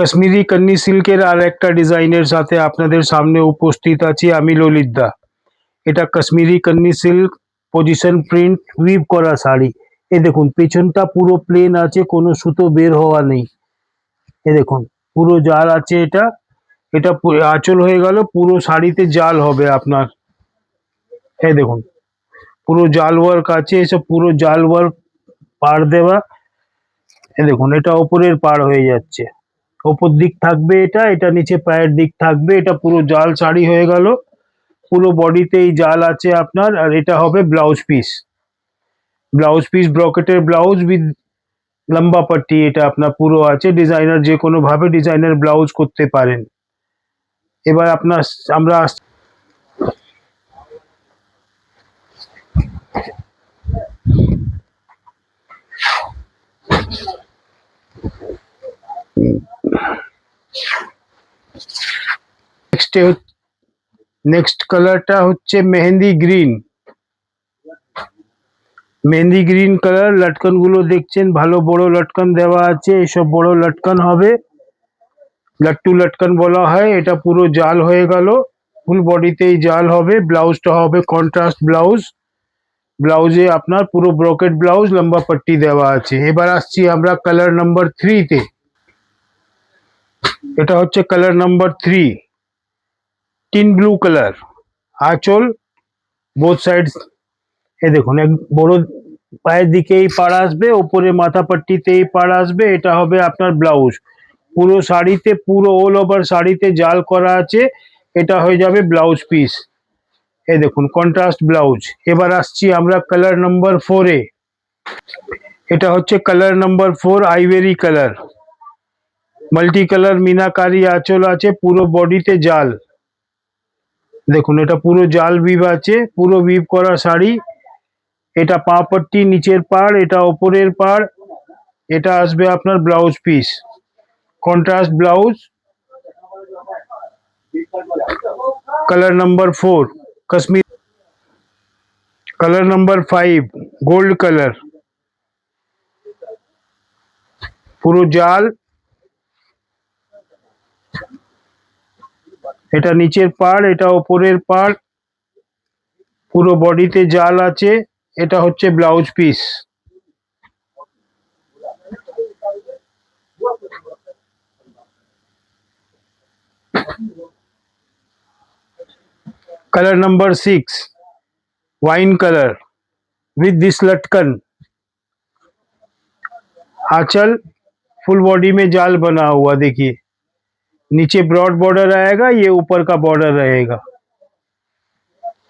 কাশ্মীরি কন্নি সিল্কের আর একটা ডিজাইনের সাথে আপনাদের সামনে উপস্থিত আছি আমি ললিত দা। এটা Kashmiri Kani silk position print weave করা শাড়ি। এ দেখুন পেছনটা পুরো প্লেন আছে, কোনো সুতো বের হওয়া নেই। এ দেখুন পুরো জাল আছে, এটা এটা আঁচল হয়ে গেল, পুরো শাড়িতে জাল হবে আপনার। এই দেখুন পুরো জাল ওয়ার্ক আছে, এসব পুরো জাল ওয়ার্ক পাড় দেওয়া। এই দেখুন এটা ওপরের পাড় হয়ে যাচ্ছে, ওপর দিক থাকবে, এটা এটা নিচে পায়ের দিক থাকবে। এটা পুরো জাল শাড়ি হয়ে গেল, পুরো বডিতেই জাল আছে আপনার। আর এটা হবে ব্লাউজ পিস, ব্লাউজ পিস ব্রকেটের ব্লাউজ উইথ লম্বা পাট্টি। এটা আপনার পুরো আছে, ডিজাইনার যে কোনো ভাবে ডিজাইনার ব্লাউজ করতে পারেন। এবার আপনার আমরা নেক্সট কালারটা হচ্ছে mehndi green. Mehndi green colour. লটকন গুলো দেখছেন, ভালো বড় লটকন দেওয়া আছে, এসব বড় লটকন হবে, লাট্টু লটকন বলা হয়। এটা পুরো জাল হয়ে গেল, ফুল বডিতেই জাল হবে। ব্লাউজটা হবে কন্ট্রাস্ট ব্লাউজ, ব্লাউজে আপনার পুরো ব্রকেট ব্লাউজ, লম্বা পট্টি দেওয়া আছে। এবার আসছি আমরা কালার নাম্বার 3 তে। এটা হচ্ছে colour number 3, tin blue colour. আঁচল বোথ সাইডস, এ দেখুন এক বড় পায়ের দিকেই পাড় আসবে, ওপরে মাথা পাট্টিতেই পাড় আসবে। এটা হবে আপনার ব্লাউজ, পুরো শাড়িতে, পুরো অল ওভার শাড়িতে জাল করা আছে। এটা হয়ে যাবে ব্লাউজ পিস। এই দেখুন কন্ট্রাস্ট ব্লাউজ। এবার আসছি আমরা কালার নাম্বার 4 এ। এটা হচ্ছে colour number 4, Ivory colour. Multi colour meenakari আঁচল আছে, পুরো বডিতে জাল। দেখুন এটা পুরো জাল উইভ আছে, পুরো উইভ করা শাড়ি। এটা পা পট্টি, নিচের পাড়, এটা ওপরের পাড়। এটা আসবে আপনার blouse piece, contrast blouse. Colour number 4 Kashmir. Colour number 5 gold colour, পুরো জাল। এটা নিচের পাড়, এটা ওপরের পাড়, পুরো বডিতে জাল আছে। এটা হচ্ছে blouse piece. Colour number 6 wine colour with this लटकन। आंचल फुल बॉडी में जाल बना हुआ, देखिए नीचे ब्रॉड बॉर्डर आएगा, ये ऊपर का बॉर्डर रहेगा,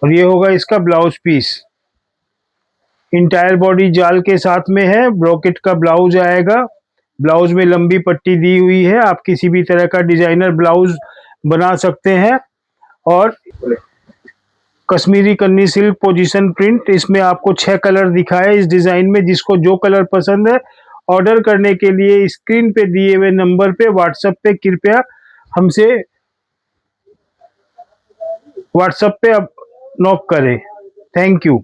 और ये होगा इसका ब्लाउज पीस। इंटायर बॉडी जाल के साथ में है, ब्रॉकेट का ब्लाउज आएगा। ब्लाउज में लंबी पट्टी दी हुई है, आप किसी भी तरह का डिजाइनर ब्लाउज बना सकते हैं। और कश्मीरी कन्नी सिल्क पोजीशन प्रिंट, इसमें आपको 6 कलर दिखाए इस डिजाइन में। जिसको जो कलर पसंद है, ऑर्डर करने के लिए स्क्रीन पे दिए हुए नंबर पे व्हाट्सएप पे कृपया हमसे व्हाट्सएप पे नॉक करें। Thank you.